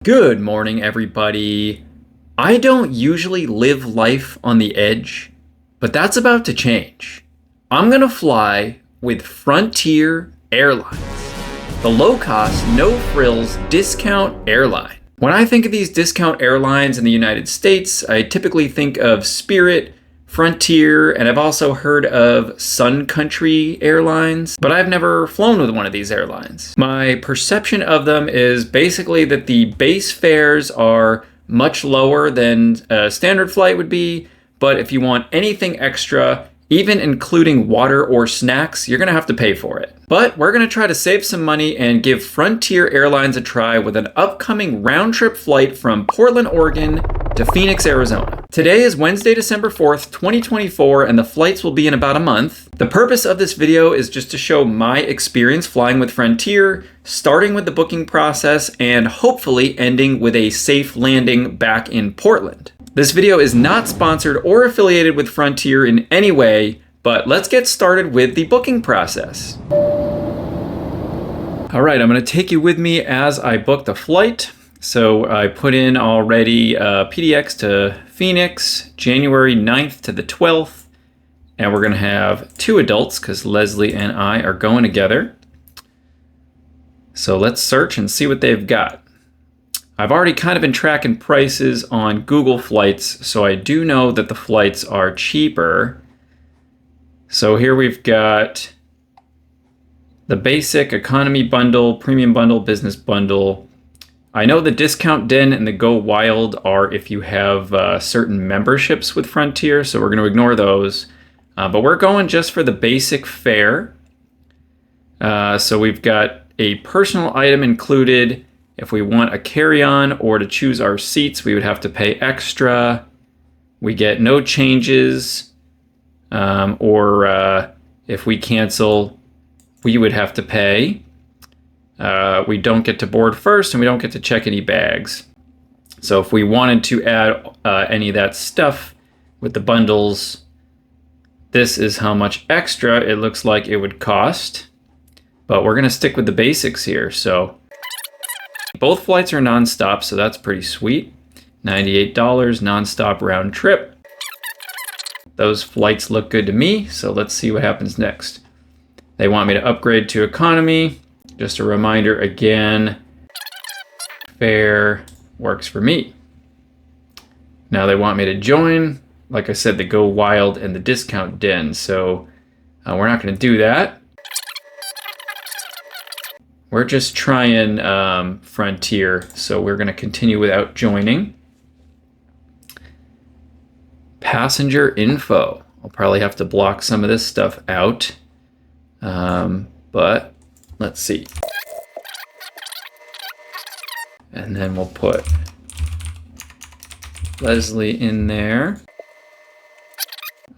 Good morning, everybody. I don't usually live life on the edge, but that's about to change. I'm gonna fly with Frontier Airlines, the low-cost, no-frills discount airline. When I think of these discount airlines in the United States, I typically think of Spirit, Frontier, and I've also heard of Sun Country Airlines, but I've never flown with one of these airlines. My perception of them is basically that the base fares are much lower than a standard flight would be, but if you want anything extra, even including water or snacks, you're gonna have to pay for it. But we're gonna try to save some money and give Frontier Airlines a try with an upcoming round-trip flight from Portland, Oregon to Phoenix, Arizona. Today is Wednesday, December 4th, 2024, and the flights will be in about a month. The purpose of this video is just to show my experience flying with Frontier, starting with the booking process and hopefully ending with a safe landing back in Portland. This video is not sponsored or affiliated with Frontier in any way, but let's get started with the booking process. All right, I'm gonna take you with me as I book the flight. So I put in already PDX to Phoenix, January 9th to the 12th, and we're gonna have two adults because Leslie and I are going together. So let's search and see what they've got. I've already kind of been tracking prices on Google Flights, so I do know that the flights are cheaper. So here we've got the basic economy bundle, premium bundle, business bundle. I know the Discount Den and the Go Wild are if you have certain memberships with Frontier, so we're going to ignore those. But we're going just for the basic fare. So we've got a personal item included. If we want a carry-on or to choose our seats, we would have to pay extra. We get no changes, or if we cancel, we would have to pay. We don't get to board first, and we don't get to check any bags. So if we wanted to add any of that stuff with the bundles, this is how much extra it looks like it would cost. But we're going to stick with the basics here. So both flights are nonstop, so that's pretty sweet. $98 nonstop round trip. Those flights look good to me, so let's see what happens next. They want me to upgrade to economy. Just a reminder again, fare works for me. Now they want me to join, like I said, the Go Wild and the Discount Den, so we're not going to do that. We're just trying Frontier, so we're going to continue without joining. Passenger info. I'll probably have to block some of this stuff out, but let's see. And then we'll put Leslie in there.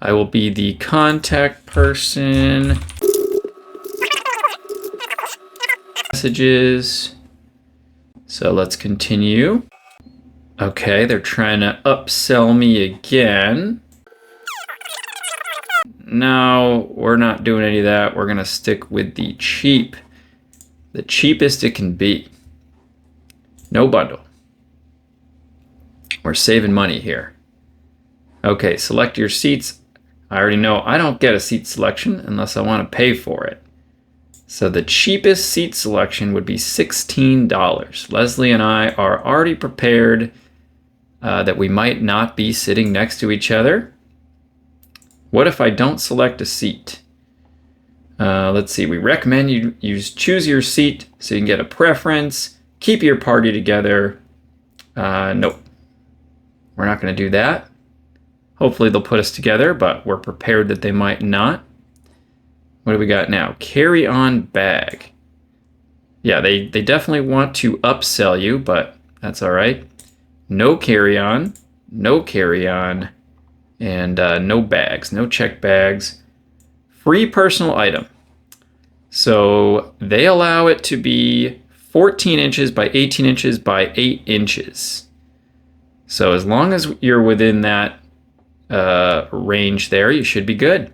I will be the contact person. Messages. So let's continue. Okay, they're trying to upsell me again. No, we're not doing any of that. We're gonna stick with the cheapest it can be. No bundle. We're saving money here. Okay, select your seats. I already know I don't get a seat selection unless I want to pay for it. So the cheapest seat selection would be $16. Leslie and I are already prepared that we might not be sitting next to each other. What if I don't select a seat? Let's see, we recommend you choose your seat so you can get a preference, keep your party together. Nope, we're not gonna do that. Hopefully they'll put us together, but we're prepared that they might not. What do we got now? Carry-on bag. Yeah, they definitely want to upsell you, but that's all right. No carry-on, and no bags, no check bags. Free personal item. So they allow it to be 14 inches by 18 inches by 8 inches. So as long as you're within that range there, you should be good.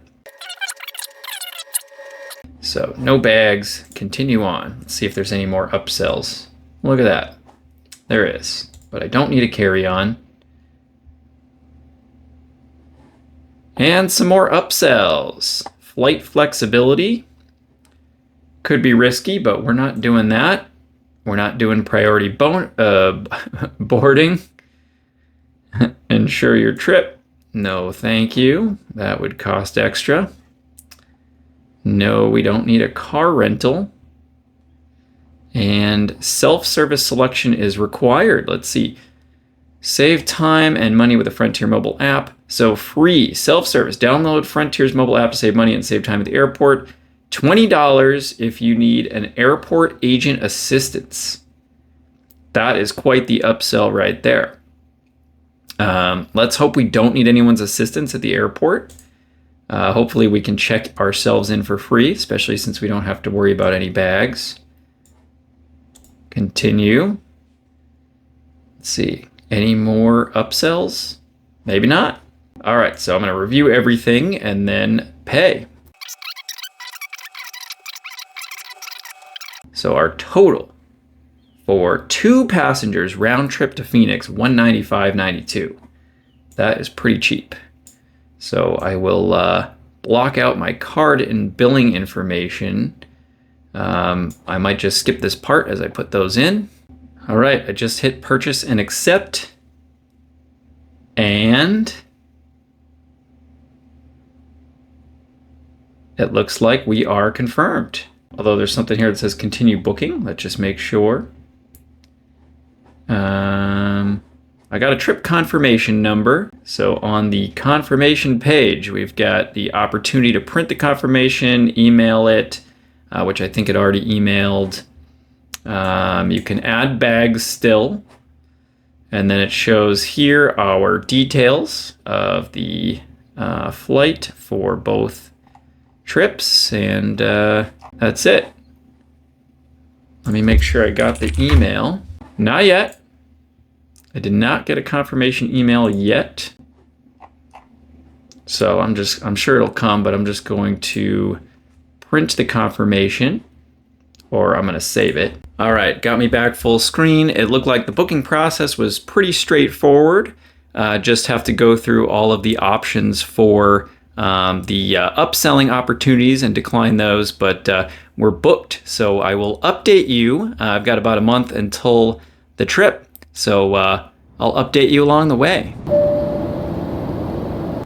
So no bags, continue on. Let's see if there's any more upsells. Look at that. There is, but I don't need a carry-on. And some more upsells. Flight flexibility. Could be risky, but we're not doing that. We're not doing priority boarding. Insure your trip. No, thank you. That would cost extra. No, we don't need a car rental. And self-service selection is required. Let's see. Save time and money with the Frontier mobile app. So free self-service. Download Frontier's mobile app to save money and save time at the airport. $20 if you need an airport agent assistance. That is quite the upsell right there. Let's hope we don't need anyone's assistance at the airport. Hopefully we can check ourselves in for free, especially since we don't have to worry about any bags. Continue. Let's see. Any more upsells? Maybe not. All right, so I'm going to review everything and then pay. So our total for 2 passengers round trip to Phoenix, $195.92. That is pretty cheap. So I will block out my card and billing information. I might just skip this part as I put those in. All right, I just hit purchase and accept. And it looks like we are confirmed. Although there's something here that says continue booking. Let's just make sure. I got a trip confirmation number. So on the confirmation page, we've got the opportunity to print the confirmation, email it, which I think it already emailed. You can add bags still. And then it shows here our details of the flight for both trips. And that's it. Let me make sure I got the email. Not yet. I did not get a confirmation email yet. So I'm sure it'll come, but I'm just going to print the confirmation, or I'm going to save it. All right, got me back full screen. It looked like the booking process was pretty straightforward. Just have to go through all of the options for the upselling opportunities and decline those, but we're booked. So I will update you. I've got about a month until the trip. So I'll update you along the way.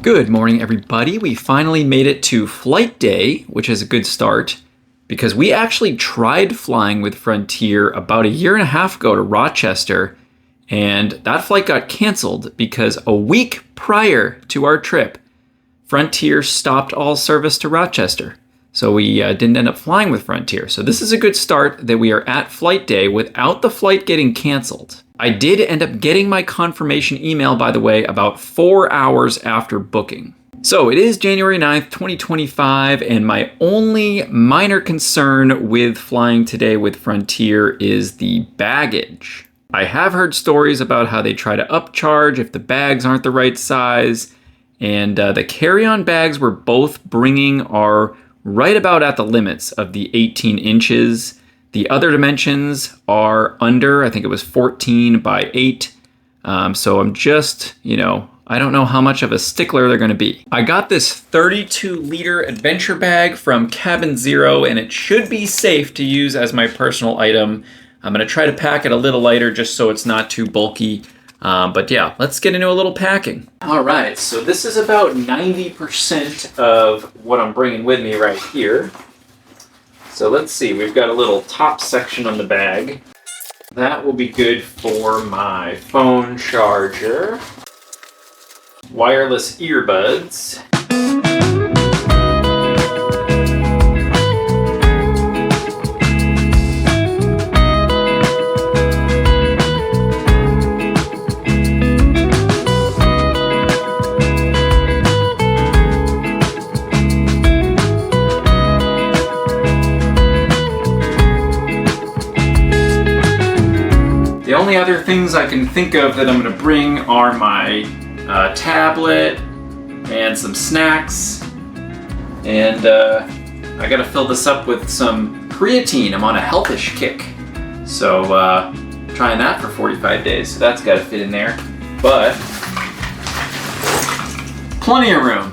Good morning, everybody. We finally made it to flight day, which is a good start because we actually tried flying with Frontier about 1.5 years ago to Rochester, and that flight got canceled because a week prior to our trip, Frontier stopped all service to Rochester. So we didn't end up flying with Frontier. So this is a good start that we are at flight day without the flight getting canceled. I did end up getting my confirmation email, by the way, about 4 hours after booking. So it is January 9th, 2025, and my only minor concern with flying today with Frontier is the baggage. I have heard stories about how they try to upcharge if the bags aren't the right size, and the carry-on bags we're both bringing are right about at the limits of the 18 inches. The other dimensions are under, I think it was 14 by 8. So I'm just, I don't know how much of a stickler they're going to be. I got this 32-liter adventure bag from Cabin Zero, and it should be safe to use as my personal item. I'm going to try to pack it a little lighter just so it's not too bulky. But yeah, let's get into a little packing. All right, so this is about 90% of what I'm bringing with me right here. So let's see, we've got a little top section on the bag. That will be good for my phone charger, wireless earbuds, the only other things I can think of that I'm going to bring are my tablet and some snacks. And I got to fill this up with some creatine. I'm on a healthish kick. So trying that for 45 days, so that's got to fit in there. But plenty of room.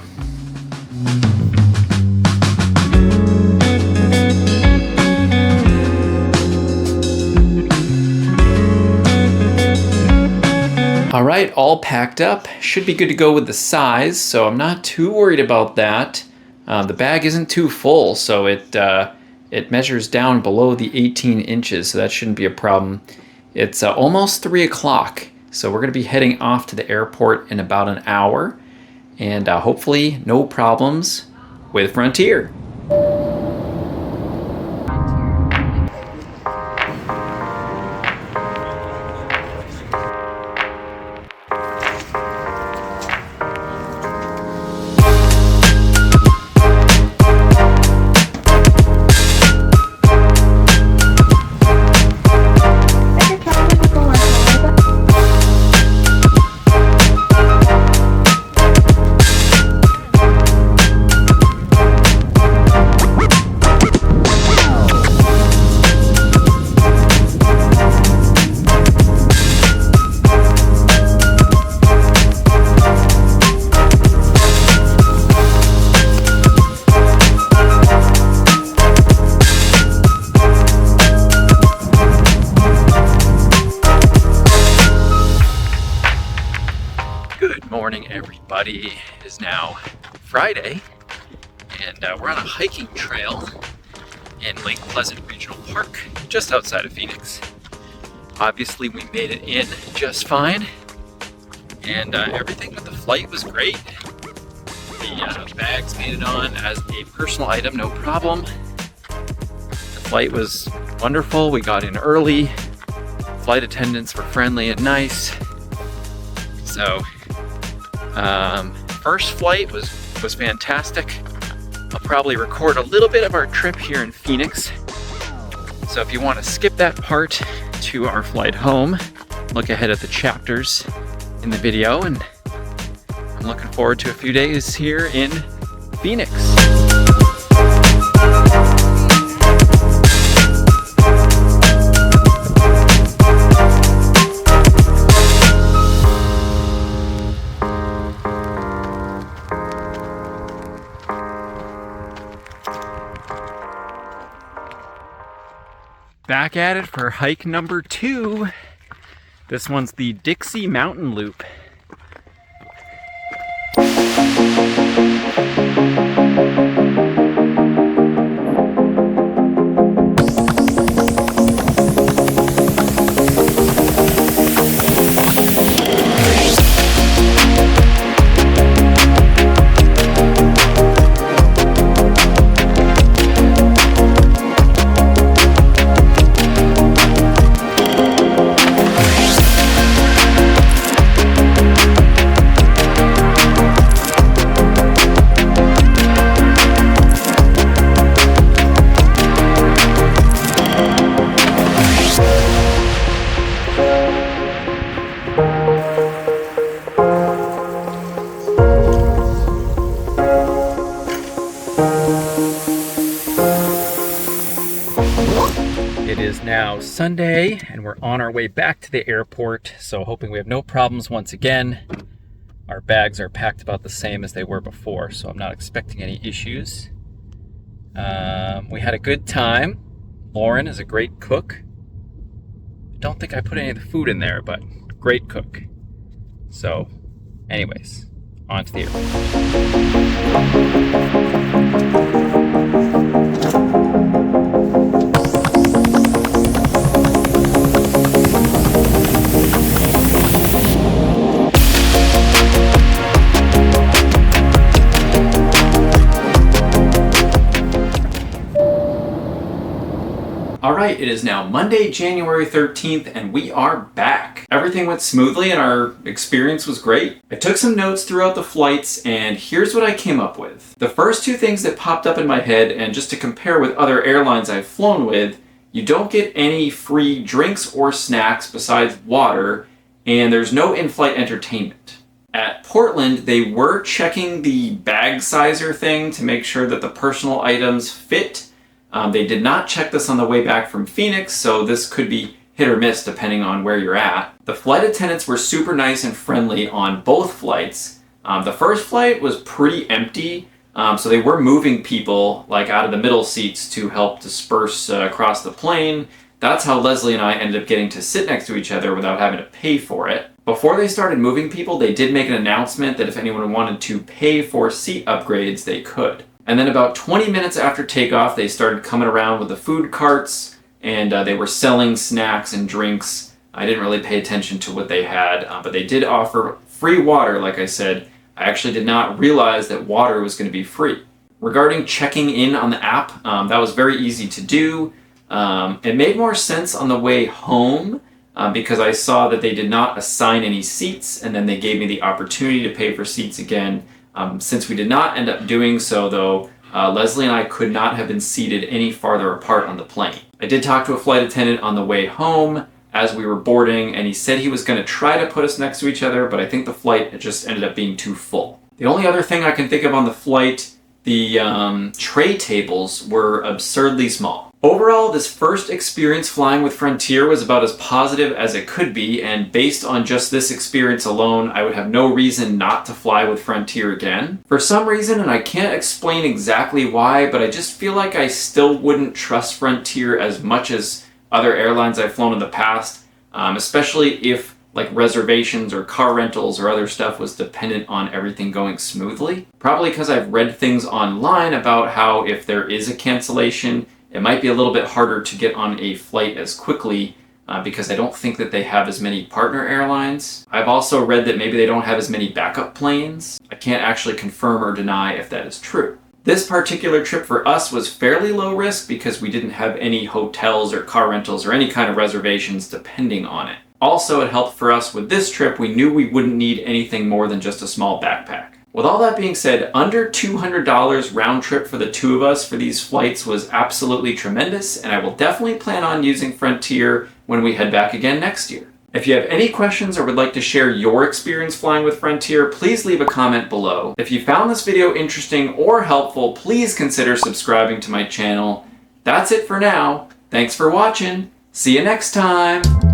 All right, all packed up. Should be good to go with the size, so I'm not too worried about that. The bag isn't too full, so it measures down below the 18 inches, so that shouldn't be a problem. It's almost 3 o'clock, so we're going to be heading off to the airport in about an hour, and hopefully no problems with Frontier. Good morning, everybody. It is now Friday, and we're on a hiking trail in Lake Pleasant Regional Park, just outside of Phoenix. Obviously, we made it in just fine, and everything with the flight was great. The bags made it on as a personal item, no problem. The flight was wonderful. We got in early. Flight attendants were friendly and nice. So, first flight was fantastic. I'll probably record a little bit of our trip here in Phoenix. So if you want to skip that part to our flight home, look ahead at the chapters in the video, and I'm looking forward to a few days here in Phoenix. Back at it for hike number 2. This one's the Dixie Mountain Loop. It is now Sunday, and we're on our way back to the airport, so hoping we have no problems once again. Our bags are packed about the same as they were before, so I'm not expecting any issues. We had a good time. Lauren is a great cook. I don't think I put any of the food in there, but great cook. So, anyways, on to the Alright, it is now Monday, January 13th, and we are back. Everything went smoothly and our experience was great. I took some notes throughout the flights, and here's what I came up with. The first two things that popped up in my head, and just to compare with other airlines I've flown with, you don't get any free drinks or snacks besides water, and there's no in-flight entertainment. At Portland, they were checking the bag sizer thing to make sure that the personal items fit. They did not check this on the way back from Phoenix, so this could be hit or miss depending on where you're at. The flight attendants were super nice and friendly on both flights. The first flight was pretty empty, so they were moving people like out of the middle seats to help disperse across the plane. That's how Leslie and I ended up getting to sit next to each other without having to pay for it. Before they started moving people, they did make an announcement that if anyone wanted to pay for seat upgrades, they could. And then about 20 minutes after takeoff, they started coming around with the food carts, and they were selling snacks and drinks. I didn't really pay attention to what they had, but they did offer free water, like I said. I actually did not realize that water was going to be free. Regarding checking in on the app, that was very easy to do. It made more sense on the way home because I saw that they did not assign any seats, and then they gave me the opportunity to pay for seats again. Since we did not end up doing so, though, Leslie and I could not have been seated any farther apart on the plane. I did talk to a flight attendant on the way home as we were boarding, and he said he was going to try to put us next to each other, but I think the flight just ended up being too full. The only other thing I can think of on the flight, the tray tables were absurdly small. Overall, this first experience flying with Frontier was about as positive as it could be, and based on just this experience alone, I would have no reason not to fly with Frontier again. For some reason, and I can't explain exactly why, but I just feel like I still wouldn't trust Frontier as much as other airlines I've flown in the past, especially if like reservations or car rentals or other stuff was dependent on everything going smoothly. Probably because I've read things online about how if there is a cancellation, it might be a little bit harder to get on a flight as quickly because I don't think that they have as many partner airlines. I've also read that maybe they don't have as many backup planes. I can't actually confirm or deny if that is true. This particular trip for us was fairly low risk because we didn't have any hotels or car rentals or any kind of reservations depending on it. Also, it helped for us with this trip. We knew we wouldn't need anything more than just a small backpack. With all that being said, under $200 round trip for the two of us for these flights was absolutely tremendous, and I will definitely plan on using Frontier when we head back again next year. If you have any questions or would like to share your experience flying with Frontier, please leave a comment below. If you found this video interesting or helpful, please consider subscribing to my channel. That's it for now. Thanks for watching. See you next time.